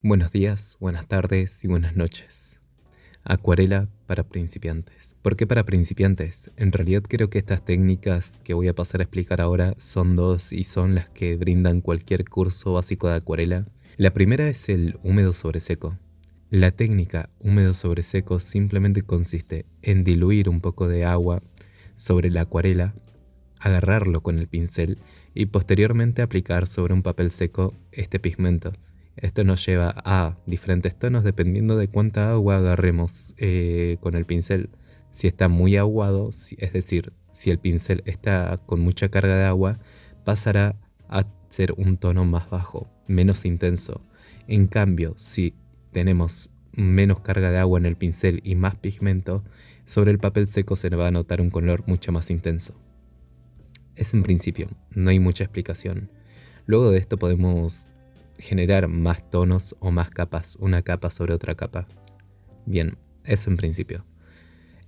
Buenos días, buenas tardes y buenas noches. Acuarela para principiantes. ¿Por qué para principiantes? En realidad creo que estas técnicas que voy a pasar a explicar ahora son dos y son las que brindan cualquier curso básico de acuarela. La primera es el húmedo sobre seco. La técnica húmedo sobre seco simplemente consiste en diluir un poco de agua sobre la acuarela, agarrarlo con el pincel y posteriormente aplicar sobre un papel seco este pigmento. Esto nos lleva a diferentes tonos dependiendo de cuánta agua agarremos con el pincel. Si está muy aguado, es decir, si el pincel está con mucha carga de agua, pasará a ser un tono más bajo, menos intenso. En cambio, si tenemos menos carga de agua en el pincel y más pigmento, sobre el papel seco se va a notar un color mucho más intenso. Es en principio, no hay mucha explicación. Luego de esto podemos generar más tonos o más capas, una capa sobre otra capa. Bien, eso en principio.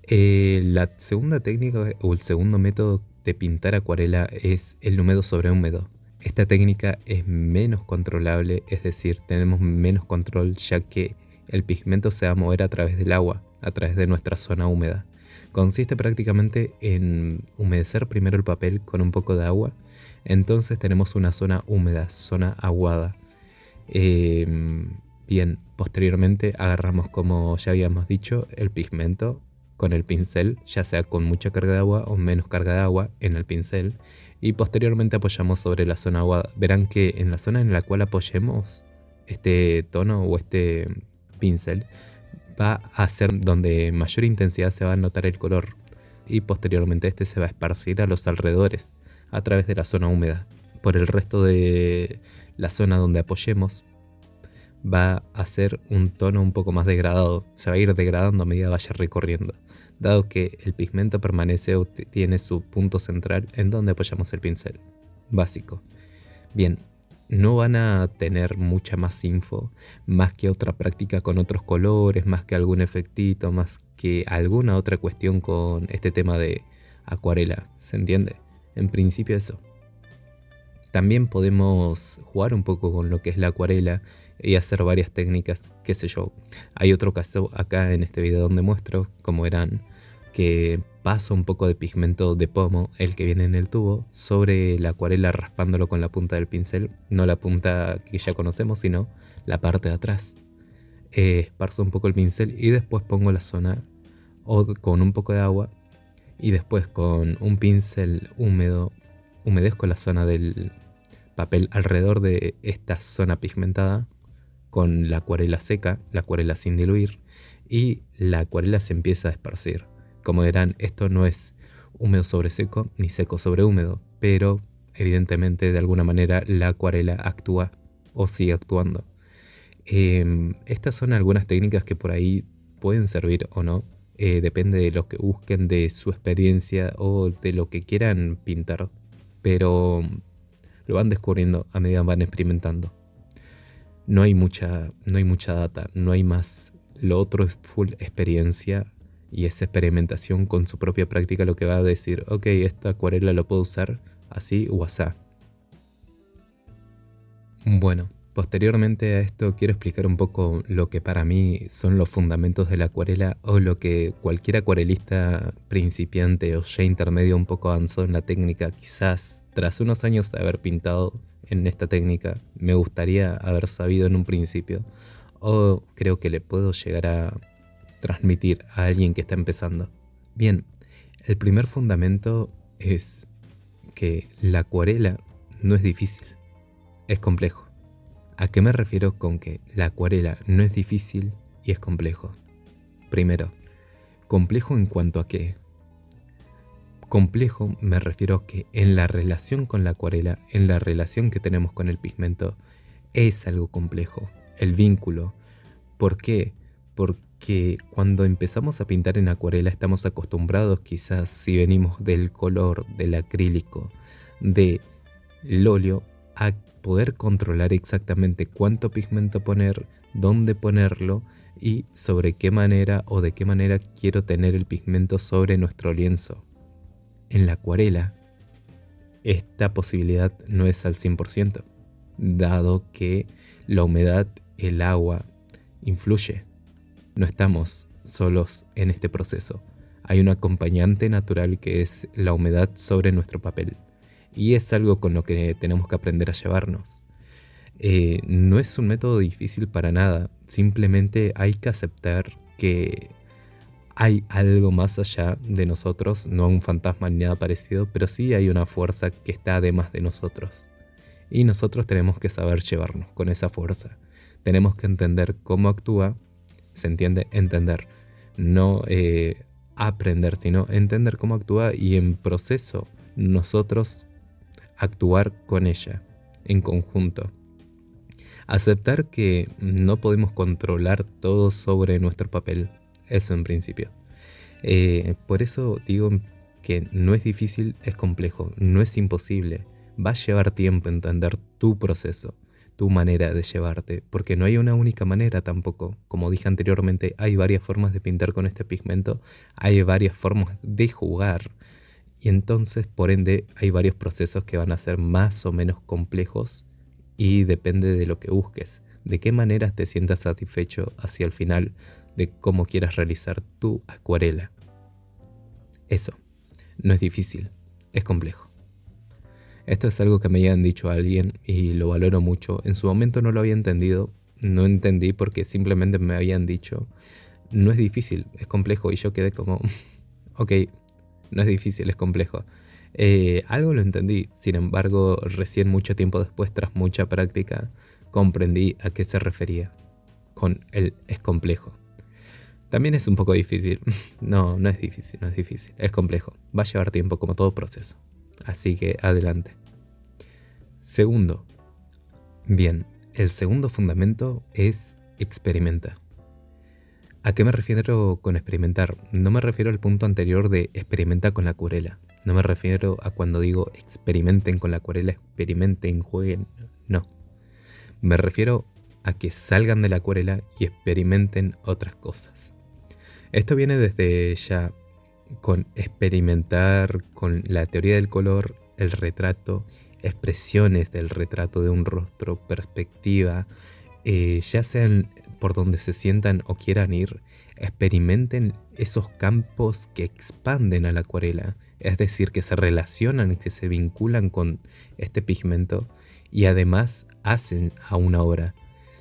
La segunda técnica o el segundo método de pintar acuarela es el húmedo sobre húmedo. Esta técnica es menos controlable, es decir, tenemos menos control ya que el pigmento se va a mover a través del agua, a través de nuestra zona húmeda. Consiste prácticamente en humedecer primero el papel con un poco de agua, entonces tenemos una zona húmeda, zona aguada. Bien, posteriormente agarramos, como ya habíamos dicho, el pigmento con el pincel, ya sea con mucha carga de agua o menos carga de agua en el pincel, y posteriormente apoyamos sobre la zona aguada. Verán que en la zona en la cual apoyemos este tono o este pincel va a ser donde mayor intensidad se va a notar el color, y posteriormente este se va a esparcir a los alrededores a través de la zona húmeda. Por el resto de la zona donde apoyemos va a ser un tono un poco más degradado, se va a ir degradando a medida que vaya recorriendo, dado que el pigmento permanece o tiene su punto central en donde apoyamos el pincel. Básico. Bien, no van a tener mucha más info, más que otra práctica con otros colores, más que algún efectito, más que alguna otra cuestión con este tema de acuarela, ¿se entiende? En principio eso. También podemos jugar un poco con lo que es la acuarela y hacer varias técnicas, qué sé yo. Hay otro caso acá en este video donde muestro cómo eran que paso un poco de pigmento de pomo, el que viene en el tubo, sobre la acuarela raspándolo con la punta del pincel, no la punta que ya conocemos, sino la parte de atrás. Esparzo un poco el pincel y después pongo la zona con un poco de agua y después con un pincel húmedo humedezco la zona del papel alrededor de esta zona pigmentada con la acuarela seca, la acuarela sin diluir, y la acuarela se empieza a esparcir. Como verán, esto no es húmedo sobre seco ni seco sobre húmedo, pero evidentemente de alguna manera la acuarela actúa o sigue actuando. Estas son algunas técnicas que por ahí pueden servir o no. Depende de lo que busquen, de su experiencia o de lo que quieran pintar. Pero lo van descubriendo a medida que van experimentando. No hay mucha data, no hay más. Lo otro es full experiencia y es experimentación con su propia práctica lo que va a decir, ok, esta acuarela lo puedo usar así o asá. Bueno, posteriormente a esto quiero explicar un poco lo que para mí son los fundamentos de la acuarela o lo que cualquier acuarelista principiante o ya intermedio un poco avanzado en la técnica, quizás tras unos años de haber pintado en esta técnica, me gustaría haber sabido en un principio o creo que le puedo llegar a transmitir a alguien que está empezando. Bien, el primer fundamento es que la acuarela no es difícil, es complejo. ¿A qué me refiero con que la acuarela no es difícil y es complejo? Primero, complejo en cuanto a que complejo me refiero a que en la relación con la acuarela, en la relación que tenemos con el pigmento, es algo complejo. El vínculo. ¿Por qué? Porque cuando empezamos a pintar en acuarela estamos acostumbrados, quizás si venimos del color, del acrílico, del óleo, a poder controlar exactamente cuánto pigmento poner, dónde ponerlo y sobre qué manera o de qué manera quiero tener el pigmento sobre nuestro lienzo. En la acuarela, esta posibilidad no es al 100%, dado que la humedad el agua influye. No estamos solos en este proceso. Hay un acompañante natural que es la humedad sobre nuestro papel. Y es algo con lo que tenemos que aprender a llevarnos. No es un método difícil para nada. Simplemente hay que aceptar que hay algo más allá de nosotros, no un fantasma ni nada parecido, pero sí hay una fuerza que está además de nosotros. Y nosotros tenemos que saber llevarnos con esa fuerza. Tenemos que entender cómo actúa, ¿se entiende? Entender, no aprender, sino entender cómo actúa y en proceso nosotros actuar con ella, en conjunto. Aceptar que no podemos controlar todo sobre nuestro papel, eso en principio. Por eso digo que no es difícil, es complejo, no es imposible. Va a llevar tiempo entender tu proceso, tu manera de llevarte, porque no hay una única manera tampoco. Como dije anteriormente, hay varias formas de pintar con este pigmento, hay varias formas de jugar. Y entonces, por ende, hay varios procesos que van a ser más o menos complejos y depende de lo que busques, de qué manera te sientas satisfecho hacia el final, de cómo quieras realizar tu acuarela. Eso, no es difícil, es complejo. Esto es algo que me habían dicho a alguien y lo valoro mucho. En su momento no lo había entendido, no entendí porque simplemente me habían dicho, no es difícil, es complejo. Y yo quedé como, ok, no es difícil, es complejo. Algo lo entendí, sin embargo, recién mucho tiempo después, tras mucha práctica, comprendí a qué se refería con el es complejo. También es un poco difícil. No, no es difícil, no es difícil. Es complejo. Va a llevar tiempo como todo proceso. Así que adelante. Segundo. Bien, el segundo fundamento es experimenta. ¿A qué me refiero con experimentar? No me refiero al punto anterior de experimenta con la acuarela. No me refiero a cuando digo experimenten con la acuarela, experimenten, jueguen. No. Me refiero a que salgan de la acuarela y experimenten otras cosas. Esto viene desde ya con experimentar con la teoría del color, el retrato, expresiones del retrato de un rostro, perspectiva, ya sean por donde se sientan o quieran ir, experimenten esos campos que expanden a la acuarela, es decir, que se relacionan, que se vinculan con este pigmento y además hacen a una obra.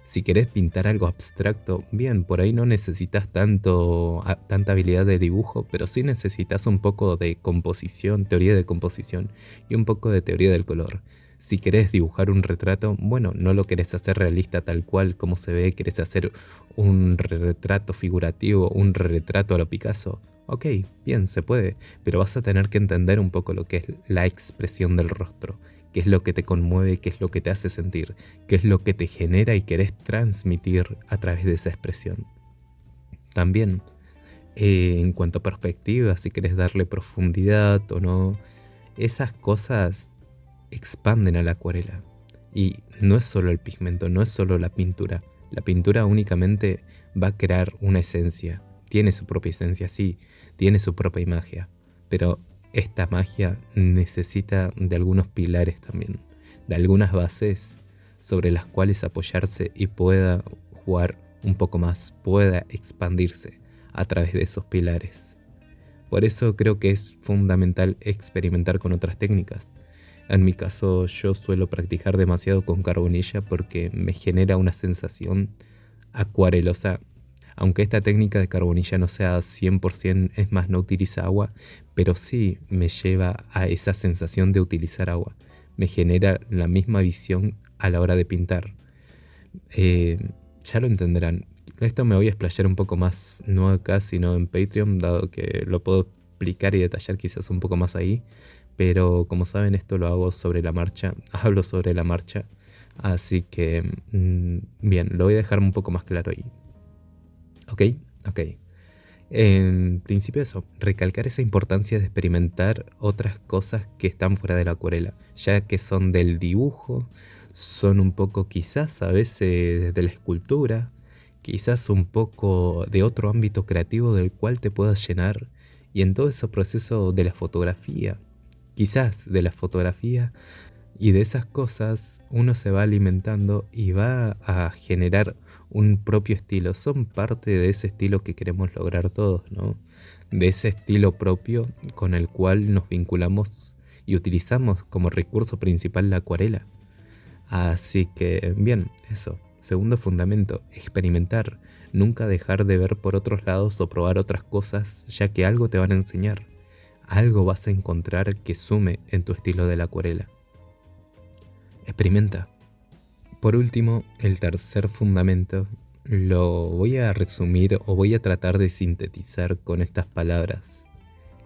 Si querés pintar algo abstracto, bien, por ahí no necesitas tanta habilidad de dibujo, pero sí necesitas un poco de composición, teoría de composición y un poco de teoría del color. Si querés dibujar un retrato, bueno, no lo querés hacer realista tal cual como se ve, querés hacer un retrato figurativo, un retrato a lo Picasso. Ok, bien, se puede, pero vas a tener que entender un poco lo que es la expresión del rostro, qué es lo que te conmueve, qué es lo que te hace sentir, qué es lo que te genera y querés transmitir a través de esa expresión. También, en cuanto a perspectiva, si querés darle profundidad o no, esas cosas expanden a la acuarela. Y no es solo el pigmento, no es solo la pintura. La pintura únicamente va a crear una esencia. Tiene su propia esencia, sí, tiene su propia magia. Pero esta magia necesita de algunos pilares también, de algunas bases sobre las cuales apoyarse y pueda jugar un poco más, pueda expandirse a través de esos pilares. Por eso creo que es fundamental experimentar con otras técnicas. En mi caso, yo suelo practicar demasiado con carbonilla porque me genera una sensación acuarelosa. Aunque esta técnica de carbonilla no sea 100%, es más, no utiliza agua, pero sí me lleva a esa sensación de utilizar agua. Me genera la misma visión a la hora de pintar. Eh, ya lo entenderán. Esto me voy a explayar un poco más, no acá, sino en Patreon, dado que lo puedo explicar y detallar quizás un poco más ahí. Pero como saben, esto lo hago sobre la marcha, hablo sobre la marcha. Así que, bien, lo voy a dejar un poco más claro ahí. ¿Ok? Ok. En principio eso, recalcar esa importancia de experimentar otras cosas que están fuera de la acuarela, ya que son del dibujo, son un poco quizás a veces de la escultura, quizás un poco de otro ámbito creativo del cual te puedas llenar, y en todo ese proceso de la fotografía, quizás de la fotografía y de esas cosas uno se va alimentando y va a generar un propio estilo, son parte de ese estilo que queremos lograr todos, ¿no? De ese estilo propio con el cual nos vinculamos y utilizamos como recurso principal la acuarela. Así que, bien, eso. Segundo fundamento, experimentar. Nunca dejar de ver por otros lados o probar otras cosas, ya que algo te van a enseñar. Algo vas a encontrar que sume en tu estilo de la acuarela. Experimenta. Por último, el tercer fundamento lo voy a resumir o voy a tratar de sintetizar con estas palabras.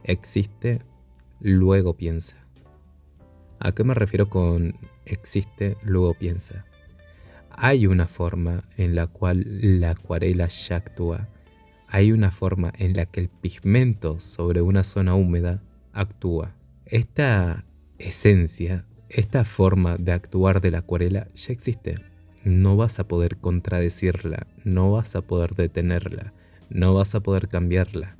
Existe, luego piensa. ¿A qué me refiero con existe, luego piensa? Hay una forma en la cual la acuarela ya actúa. Hay una forma en la que el pigmento sobre una zona húmeda actúa. Esta esencia, esta forma de actuar de la acuarela ya existe. No vas a poder contradecirla, no vas a poder detenerla, no vas a poder cambiarla.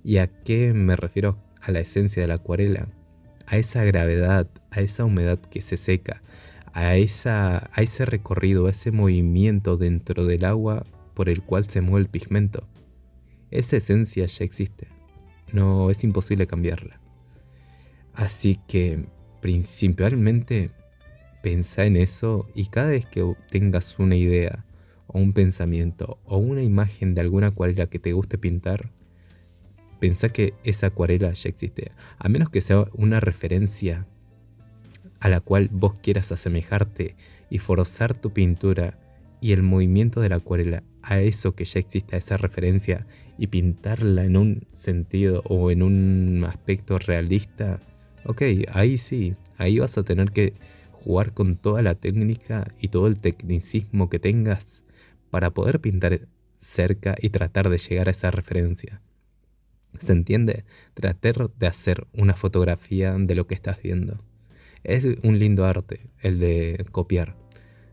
¿Y a qué me refiero a la esencia de la acuarela? A esa gravedad, a esa humedad que se seca, a ese recorrido, a ese movimiento dentro del agua por el cual se mueve el pigmento. Esa esencia ya existe, no es imposible cambiarla. Así que principalmente pensá en eso y cada vez que tengas una idea o un pensamiento o una imagen de alguna acuarela que te guste pintar, pensá que esa acuarela ya existe. A menos que sea una referencia a la cual vos quieras asemejarte y forzar tu pintura y el movimiento de la acuarela a eso que ya existe, a esa referencia, y pintarla en un sentido o en un aspecto realista, ok, ahí sí, ahí vas a tener que jugar con toda la técnica y todo el tecnicismo que tengas para poder pintar cerca y tratar de llegar a esa referencia. ¿Se entiende? Tratar de hacer una fotografía de lo que estás viendo. Es un lindo arte el de copiar,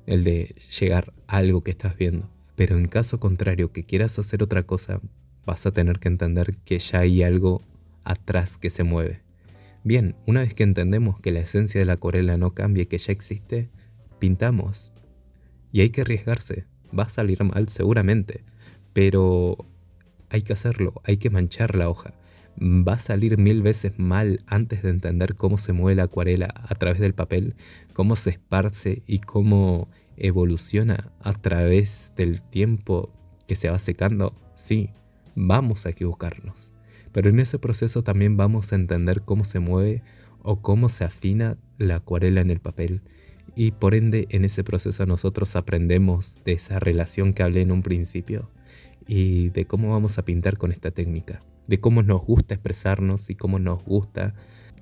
el de llegar a algo que estás viendo. Pero en caso contrario, que quieras hacer otra cosa, vas a tener que entender que ya hay algo atrás que se mueve. Bien, una vez que entendemos que la esencia de la acuarela no cambia y que ya existe, pintamos. Y hay que arriesgarse. Va a salir mal seguramente, pero hay que hacerlo, hay que manchar la hoja. Va a salir 1000 veces mal antes de entender cómo se mueve la acuarela a través del papel, cómo se esparce y cómo evoluciona a través del tiempo que se va secando. Sí, vamos a equivocarnos, pero en ese proceso también vamos a entender cómo se mueve o cómo se afina la acuarela en el papel. Y por ende, en ese proceso nosotros aprendemos de esa relación que hablé en un principio y de cómo vamos a pintar con esta técnica, de cómo nos gusta expresarnos y cómo nos gusta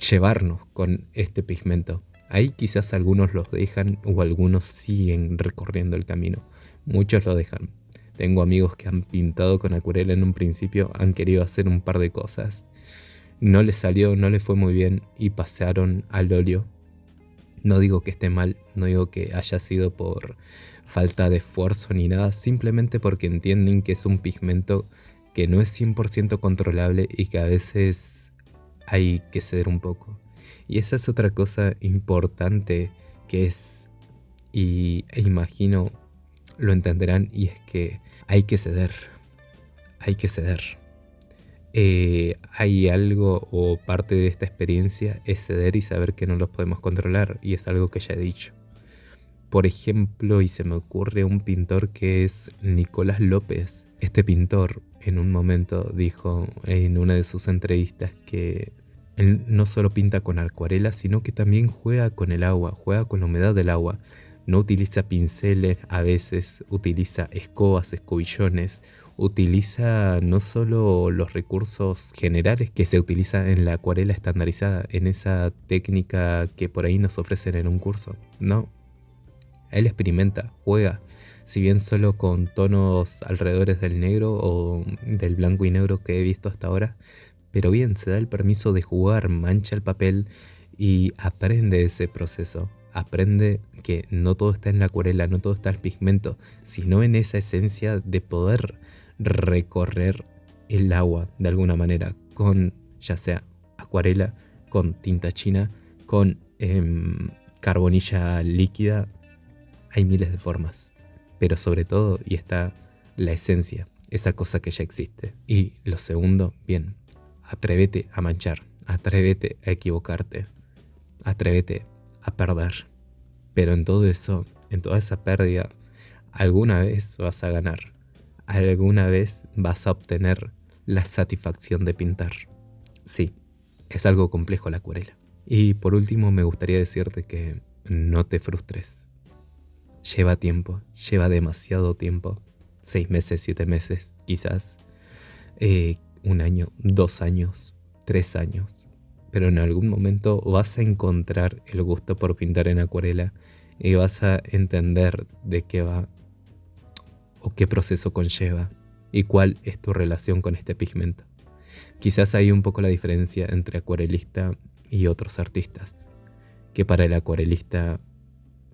llevarnos con este pigmento. Ahí quizás algunos los dejan o algunos siguen recorriendo el camino. Muchos lo dejan. Tengo amigos que han pintado con acuarela en un principio, han querido hacer un par de cosas. No les salió, no les fue muy bien y pasaron al óleo. No digo que esté mal, no digo que haya sido por falta de esfuerzo ni nada, simplemente porque entienden que es un pigmento que no es 100% controlable y que a veces hay que ceder un poco. Y esa es otra cosa importante que es, e imagino lo entenderán, y es que hay que ceder, hay que ceder. Hay algo o parte de esta experiencia es ceder y saber que no los podemos controlar, y es algo que ya he dicho. Por ejemplo, y se me ocurre un pintor que es Nicolás López. Este pintor en un momento dijo en una de sus entrevistas que él no solo pinta con acuarela, sino que también juega con el agua, juega con la humedad del agua. No utiliza pinceles, a veces utiliza escobas, escobillones, utiliza no solo los recursos generales que se utilizan en la acuarela estandarizada, en esa técnica que por ahí nos ofrecen en un curso. No, él experimenta, juega, si bien solo con tonos alrededores del negro o del blanco y negro que he visto hasta ahora, pero bien, se da el permiso de jugar, mancha el papel y aprende ese proceso. Aprende que no todo está en la acuarela, no todo está en el pigmento, sino en esa esencia de poder recorrer el agua de alguna manera, con ya sea acuarela, con tinta china, con carbonilla líquida. Hay miles de formas. pero sobre todo, y está la esencia, esa cosa que ya existe. Y lo segundo, bien, atrévete a manchar, atrévete a equivocarte, atrévete a perder. Pero en todo eso, en toda esa pérdida, alguna vez vas a ganar, alguna vez vas a obtener la satisfacción de pintar. Sí, es algo complejo la acuarela. Y por último me gustaría decirte que no te frustres. Lleva tiempo, lleva demasiado tiempo. 6 meses, 7 meses, quizás. 1 año, 2 años, 3 años. Pero en algún momento vas a encontrar el gusto por pintar en acuarela y vas a entender de qué va o qué proceso conlleva y cuál es tu relación con este pigmento. Quizás hay un poco la diferencia entre acuarelista y otros artistas, que para el acuarelista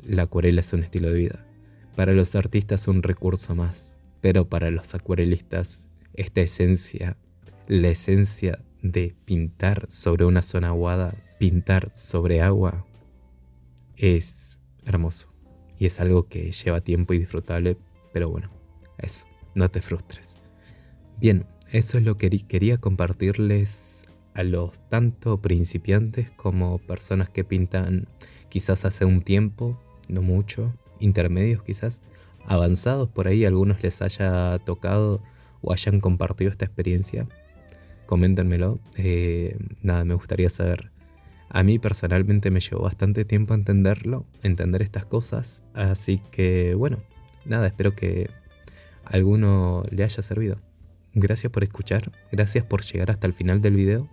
la acuarela es un estilo de vida, para los artistas un recurso más, pero para los acuarelistas esta esencia, la esencia de pintar sobre una zona aguada, pintar sobre agua, es hermoso y es algo que lleva tiempo y disfrutable, pero bueno, eso, no te frustres. Bien, eso es lo que quería compartirles a los tanto principiantes como personas que pintan quizás hace un tiempo, no mucho, intermedios quizás, avanzados por ahí, algunos les haya tocado o hayan compartido esta experiencia. Coméntenmelo, nada, me gustaría saber. A mí personalmente me llevó bastante tiempo entenderlo, entender estas cosas, así que bueno, nada, espero que a alguno le haya servido. Gracias por escuchar, gracias por llegar hasta el final del video.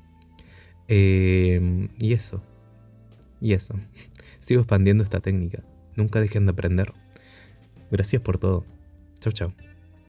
Y eso, y eso. Sigo expandiendo esta técnica. Nunca dejen de aprender. Gracias por todo. Chau, chau.